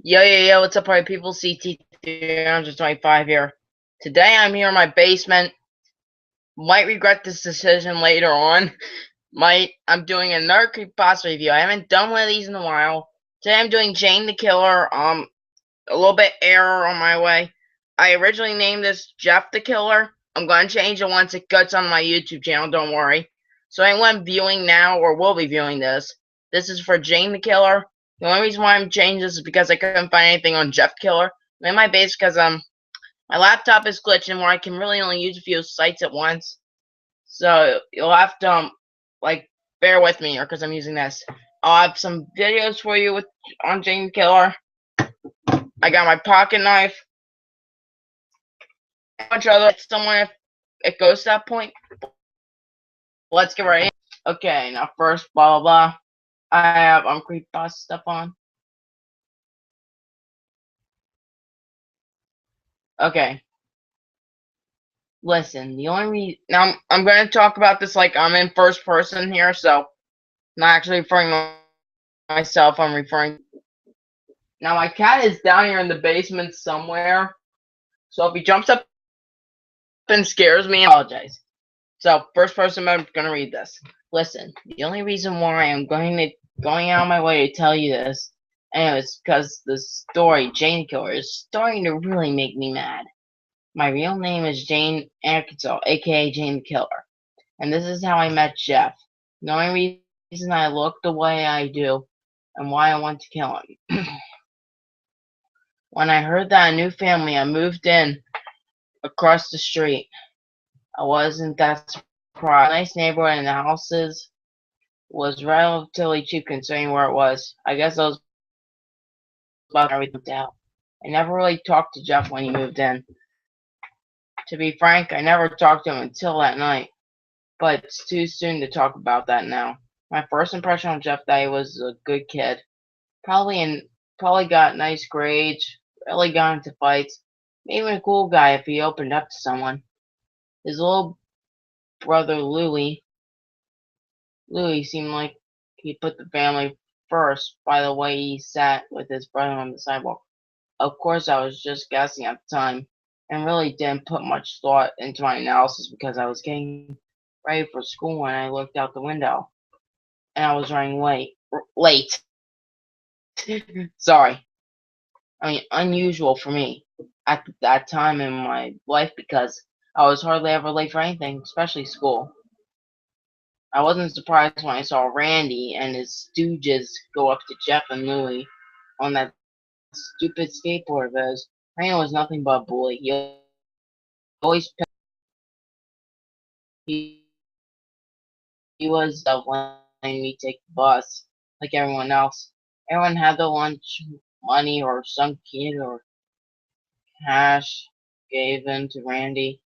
Yo, what's up, party people? CT325 here. Today I'm here in my basement. Might regret this decision later on. I'm doing another creepypasta review. I haven't done one of these in a while. Today I'm doing Jane the Killer. A little bit error on my way. I originally named this Jeff the Killer. I'm gonna change it once it gets on my YouTube channel, don't worry. So anyone viewing now or will be viewing this is for Jane the Killer. The only reason why I'm changing this is because I couldn't find anything on Jeff Killer. I'm in my base because my laptop is glitching where I can really only use a few sites at once. So you'll have to like bear with me or because I'm using this. I'll have some videos for you on Jane the Killer. I got my pocket knife. A bunch of other someone if it goes to that point. Let's get right in. Okay, now first blah blah blah. I have creepypasta stuff on. Okay. Listen, the only reason now I'm going to talk about this like I'm in first person here, so not actually referring to myself. I'm referring. Now my cat is down here in the basement somewhere, so if he jumps up and scares me, I apologize. So first person, I'm going to read this. Listen, the only reason why I'm going out of my way to tell you this, and it's because the story Jane Killer is starting to really make me mad. My real name is Jane Arkansas, aka Jane the Killer. And this is how I met Jeff. The only reason I look the way I do and why I want to kill him. When I heard that a new family had moved in across the street, I wasn't that surprised. Nice neighborhood and the houses was relatively cheap considering where it was. I guess I was about everything out. I never really talked to Jeff when he moved in. To be frank, I never talked to him until that night. But it's too soon to talk about that now. My first impression of Jeff that he was a good kid. Probably got nice grades, really got into fights. Maybe a cool guy if he opened up to someone. His little brother Louis seemed like he put the family first by the way he sat with his brother on the sidewalk. Of course I was just guessing at the time and really didn't put much thought into my analysis because I was getting ready for school when I looked out the window and I was running late. Sorry. I mean, unusual for me at that time in my life because I was hardly ever late for anything, especially school. I wasn't surprised when I saw Randy and his stooges go up to Jeff and Louie on that stupid skateboard of his. Randy was nothing but a bully. Always he, he was letting me take the bus like everyone else. Everyone had their lunch money or some kid or cash given to Randy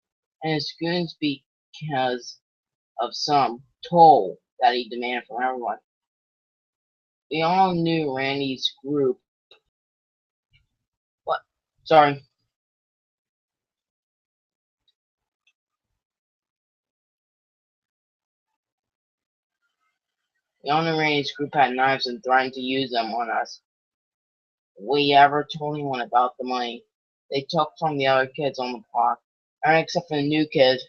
and his goons because of some toll that he demanded from everyone. We all knew Randy's group. What? Sorry. We all knew Randy's group had knives and threatened to use them on us. We ever told anyone about the money they took from the other kids on the block, and except for the new kid,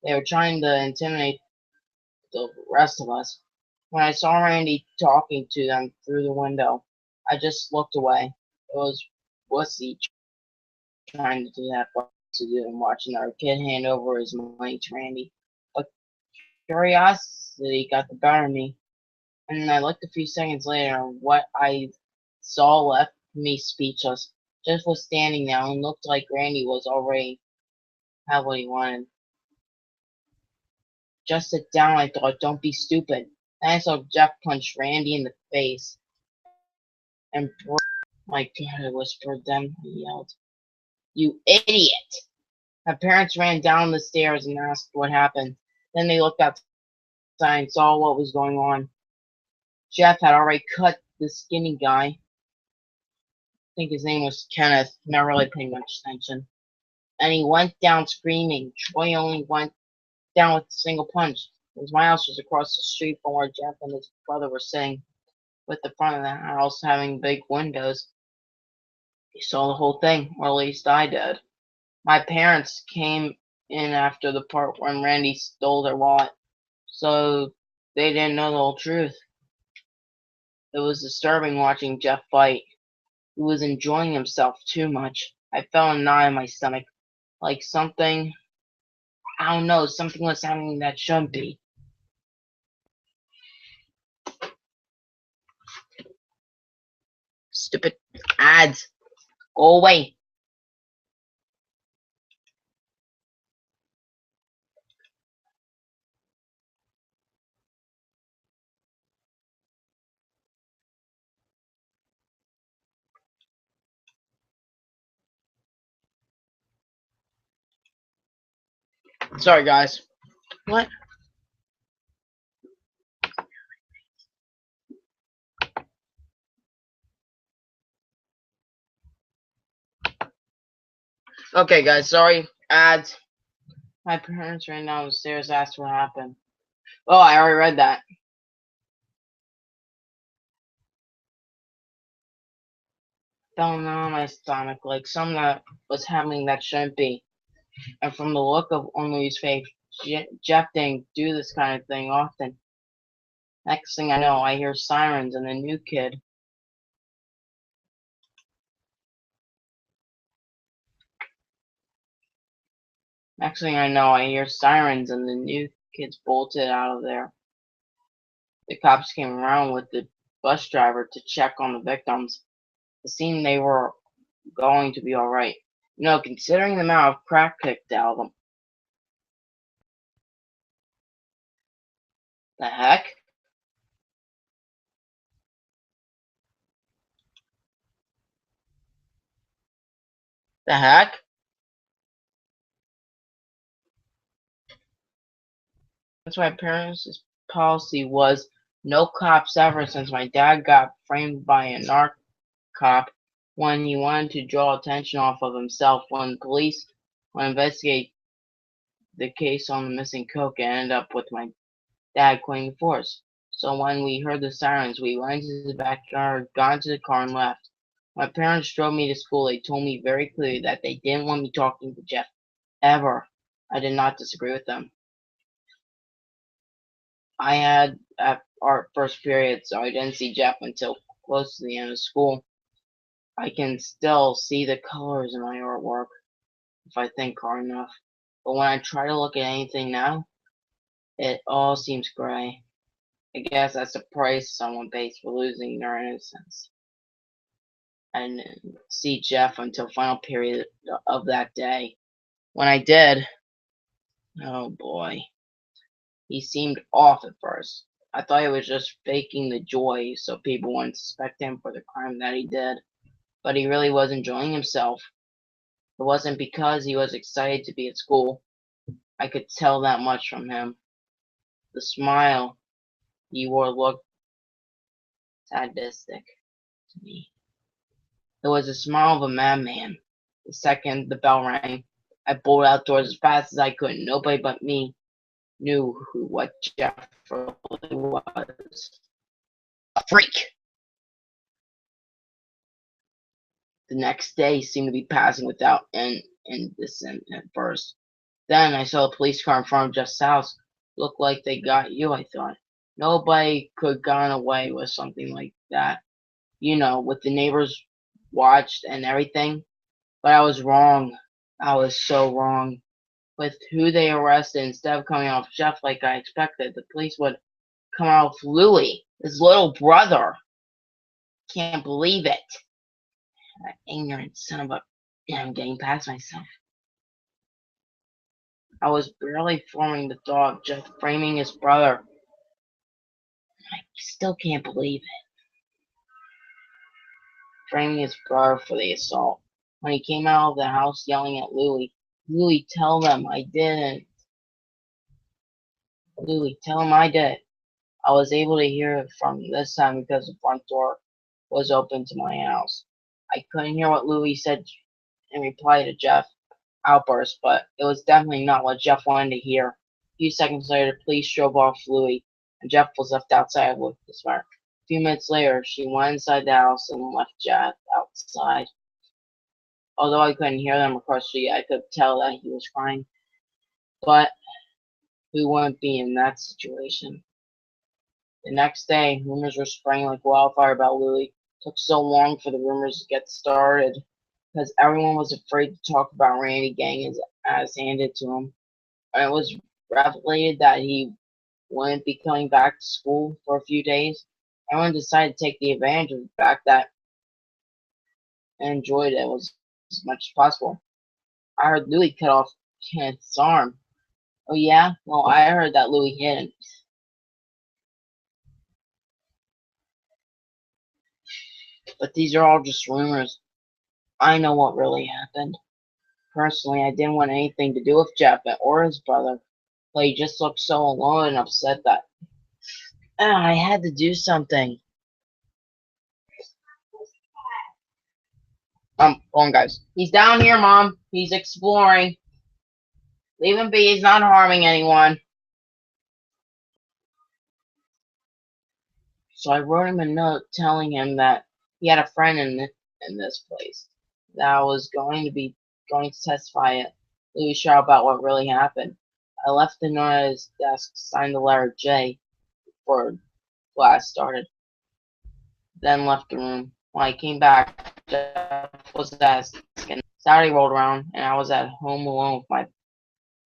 they were trying to intimidate the rest of us. When I saw Randy talking to them through the window, I just looked away. It was wussy trying to do that, but to do and watching our kid hand over his money to Randy. But curiosity got the better of me, and I looked a few seconds later, and what I saw left me speechless. Jeff was standing there and looked like Randy was already had what he wanted. Just sit down, I thought, don't be stupid. Then I saw Jeff punch Randy in the face and my God, I whispered then, he yelled. You idiot! My parents ran down the stairs and asked what happened. Then they looked outside and saw what was going on. Jeff had already cut the skinny guy. I think his name was Kenneth, not really paying much attention. And he went down screaming. Troy only went down with a single punch. His my house was across the street from where Jeff and his brother were sitting, with the front of the house having big windows. You saw the whole thing, or at least I did. My parents came in after the part when Randy stole their wallet, so they didn't know the whole truth. It was disturbing watching Jeff fight. He was enjoying himself too much. I felt a knot in my stomach, like something, I don't know, something was happening that shouldn't be. Stupid ads. Go away. Sorry, guys. What? Okay, guys, sorry. Ads. My parents ran downstairs, asked what happened. Oh, I already read that. Felt a knot in my stomach, like something that was happening that shouldn't be. And from the look on Louis' face, Jeff didn't do this kind of thing often. Next thing I know, I hear sirens and the new kid. Next thing I know, I hear sirens and the new kids bolted out of there. The cops came around with the bus driver to check on the victims. It seemed they were going to be alright. You know, considering the amount of crack kicked out of them. The heck? The heck? That's why parents' policy was no cops ever since my dad got framed by a narc cop when he wanted to draw attention off of himself when the police would investigate the case on the missing coke and ended up with my dad quitting the force. So when we heard the sirens, we went into the backyard, got into the car, and left. My parents drove me to school. They told me very clearly that they didn't want me talking to Jeff ever. I did not disagree with them. I had art first period, so I didn't see Jeff until close to the end of school. I can still see the colors in my artwork if I think hard enough. But when I try to look at anything now, it all seems gray. I guess that's the price someone pays for losing their innocence. I didn't see Jeff until final period of that day. When I did, oh boy, he seemed off at first. I thought he was just faking the joy so people wouldn't suspect him for the crime that he did. But he really was enjoying himself. It wasn't because he was excited to be at school. I could tell that much from him. The smile he wore looked sadistic to me. It was the smile of a madman. The second the bell rang, I bolted outdoors as fast as I could. Nobody but me knew what Jeff really was. A freak! The next day seemed to be passing without incident at first. Then I saw a police car in front of Jeff's house. Looked like they got you, I thought. Nobody could have gone away with something like that. You know, with the neighbors watched and everything. But I was wrong. I was so wrong. With who they arrested, instead of coming off Jeff like I expected, the police would come out with Louis, his little brother. Can't believe it. That ignorant son of a... I'm getting past myself. I was barely forming the thought of Jeff framing his brother. I still can't believe it. Framing his brother for the assault. When he came out of the house yelling at Louis, Louis, tell them I didn't. Louis, tell him I did. I was able to hear it from this time because the front door was open to my house. I couldn't hear what Louis said in reply to Jeff's outburst, but it was definitely not what Jeff wanted to hear. A few seconds later, the police drove off Louis, and Jeff was left outside with his mother. A few minutes later, she went inside the house and left Jeff outside. Although I couldn't hear them across the street, I could tell that he was crying. But we wouldn't be in that situation. The next day, rumors were spreading like wildfire about Louis. It took so long for the rumors to get started because everyone was afraid to talk about Randy getting his ass handed to him. And it was revelated that he wouldn't be coming back to school for a few days. Everyone decided to take the advantage of the fact that and enjoyed it as much as possible. I heard Louis cut off Kenneth's arm. Oh yeah? Well, I heard that Louis hit him. But these are all just rumors. I know what really happened. Personally, I didn't want anything to do with Jeff or his brother, but he just looked so alone and upset that I had to do something. Hold on, guys. He's down here, Mom. He's exploring. Leave him be. He's not harming anyone. So I wrote him a note telling him that he had a friend in this place that was going to testify at Louis Shaw about what really happened. I left the note at his desk, signed the letter J before class started, then left the room. When I came back, Jeff was at his desk, and Saturday rolled around, and I was at home alone with my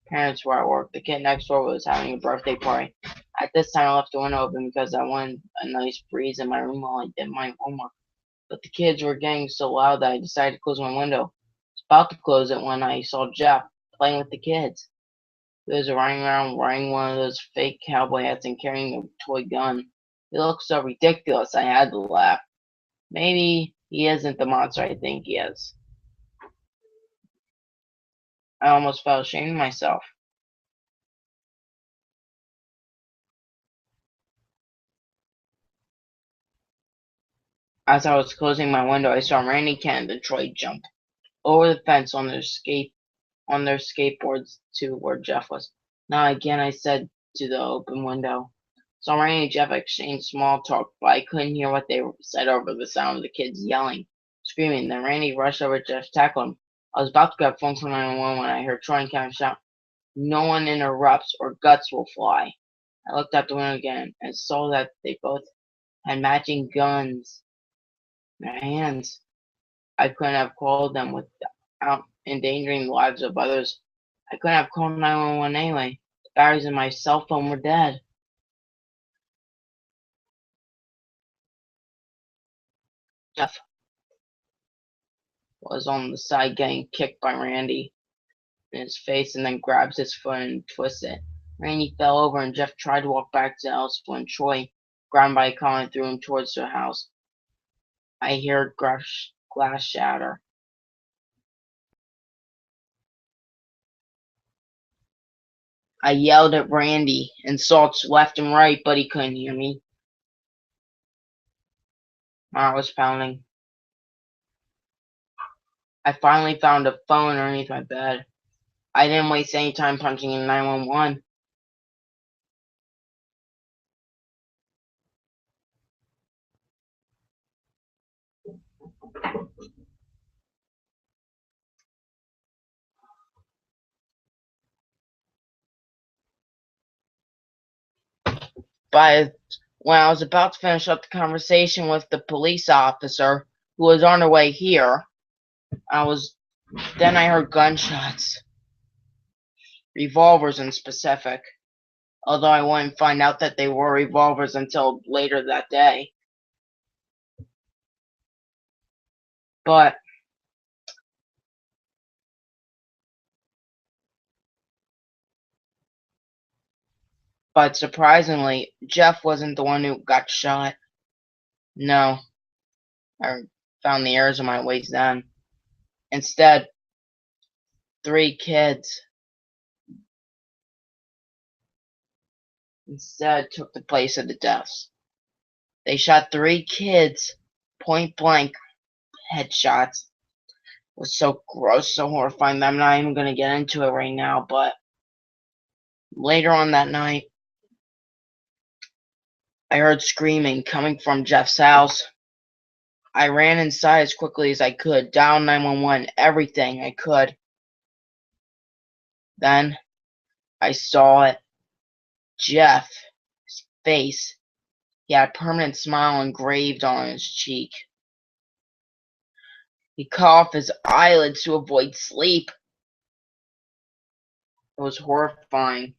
parents were at work. The kid next door was having a birthday party. At this time, I left the window open because I wanted a nice breeze in my room while I did my homework. But the kids were getting so loud that I decided to close my window. I was about to close it when I saw Jeff playing with the kids. He was running around wearing one of those fake cowboy hats and carrying a toy gun. He looked so ridiculous I had to laugh. Maybe he isn't the monster I think he is. I almost felt ashamed of myself. As I was closing my window, I saw Randy, Ken, and Troy jump over the fence on their skateboards to where Jeff was. Now again, I said to the open window. So Randy and Jeff exchanged small talk, but I couldn't hear what they said over the sound of the kids yelling, screaming. Then Randy rushed over to Jeff, tackled him. I was about to grab phone for 911 when I heard Troy and Kevin shout, "No one interrupts or guts will fly." I looked out the window again and saw that they both had matching guns in their hands. I couldn't have called them without endangering the lives of others. I couldn't have called 911 anyway. The batteries in my cell phone were dead. Jeff was on the side getting kicked by Randy in his face and then grabs his foot and twists it. Randy fell over and Jeff tried to walk back to the house when Troy grabbed him by a collar and threw him towards the house. I heard glass shatter. I yelled at Randy, insults left and right, but he couldn't hear me. My heart was pounding. I finally found a phone underneath my bed. I didn't waste any time punching in 911. But when I was about to finish up the conversation with the police officer who was on her way here, then I heard gunshots. Revolvers in specific. Although I wouldn't find out that they were revolvers until later that day. But surprisingly, Jeff wasn't the one who got shot. No, I found the errors of my ways then. Instead, 3 kids took the place of the deaths. They shot 3 kids, point blank, headshots. It was so gross, so horrifying that I'm not even going to get into it right now, but later on that night, I heard screaming coming from Jeff's house. I ran inside as quickly as I could, dialed 911, everything I could. Then I saw it. Jeff's face. He had a permanent smile engraved on his cheek. He cut off his eyelids to avoid sleep. It was horrifying. In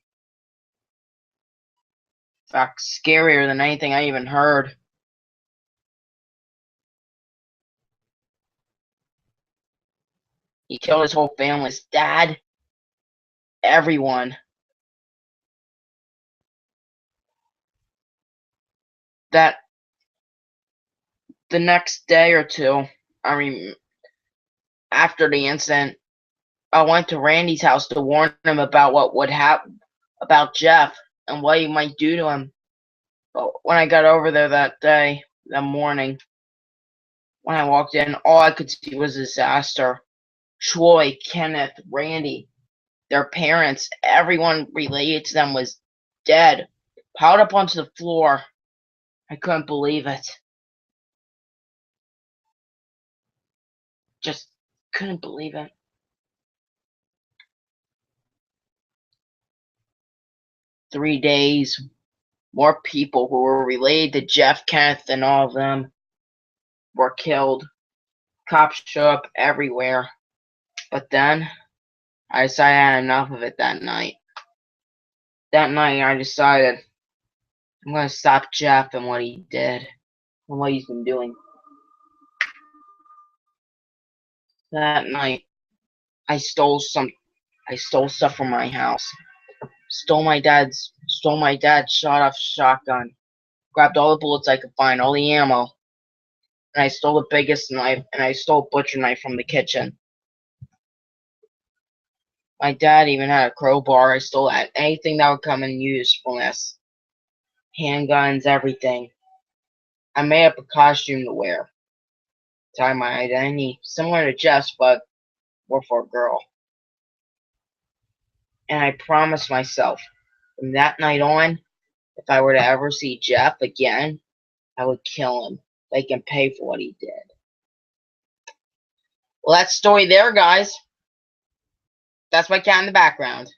fact, scarier than anything I even heard. He killed his whole family, his dad, everyone. That the next day or two, after the incident, I went to Randy's house to warn him about what would happen about Jeff and what he might do to him. But when I got over there that morning, when I walked in, all I could see was disaster. Troy, Kenneth, Randy, their parents, everyone related to them was dead, piled up onto the floor. I couldn't believe it. Just couldn't believe it. Three days, more people who were related to Jeff, Kenneth, and all of them were killed. Cops showed up everywhere. But then, I decided I had enough of it that night. That night, I decided I'm going to stop Jeff and what he did and what he's been doing. That night, I stole stuff from my house. Stole my dad's shot-off shotgun. Grabbed all the bullets I could find, all the ammo. And I stole the biggest knife, and I stole a butcher knife from the kitchen. My dad even had a crowbar. I stole anything that would come in usefulness. Handguns, everything. I made up a costume to wear. Tie my identity, similar to Jeff's, but more for a girl. And I promised myself, from that night on, if I were to ever see Jeff again, I would kill him. They can pay for what he did. Well, that's the story there, guys. That's my cat in the background.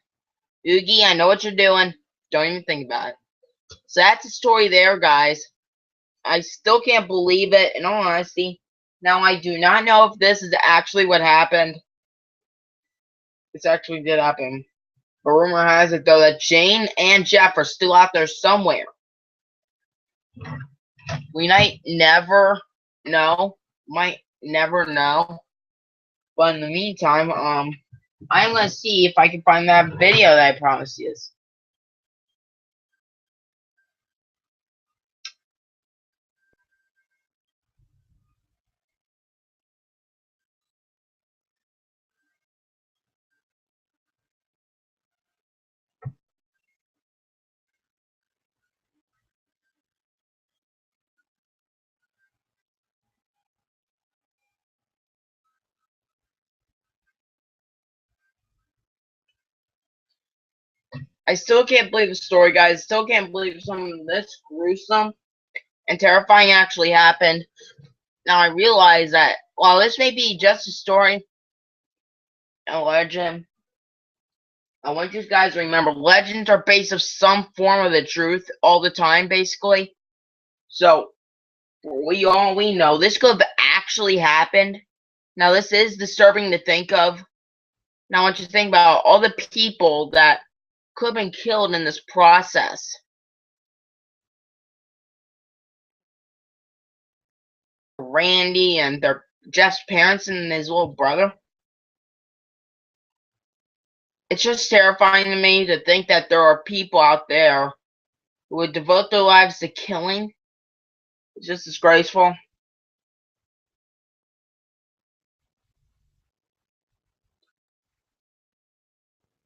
Oogie, I know what you're doing. Don't even think about it. So that's the story there, guys. I still can't believe it, in all honesty. Now, I do not know if this is actually what happened. This actually did happen. But rumor has it, though, that Jane and Jeff are still out there somewhere. We might never know. Might never know. But in the meantime, I'm going to see if I can find that video that I promised you. I still can't believe the story, guys. Still can't believe something this gruesome and terrifying actually happened. Now I realize that while this may be just a story, a legend, I want you guys to remember legends are based of some form of the truth all the time, basically. So, we know, this could have actually happened. Now, this is disturbing to think of. Now, I want you to think about all the people that could have been killed in this process. Randy and Jeff's parents and his little brother. It's just terrifying to me to think that there are people out there who would devote their lives to killing. It's just disgraceful.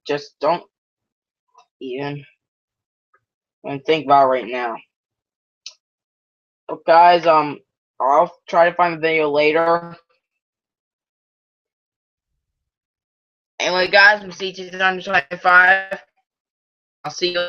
Just don't even think about it right now. But guys, I'll try to find the video later. Anyway, guys, I'm CT125. I'll see you.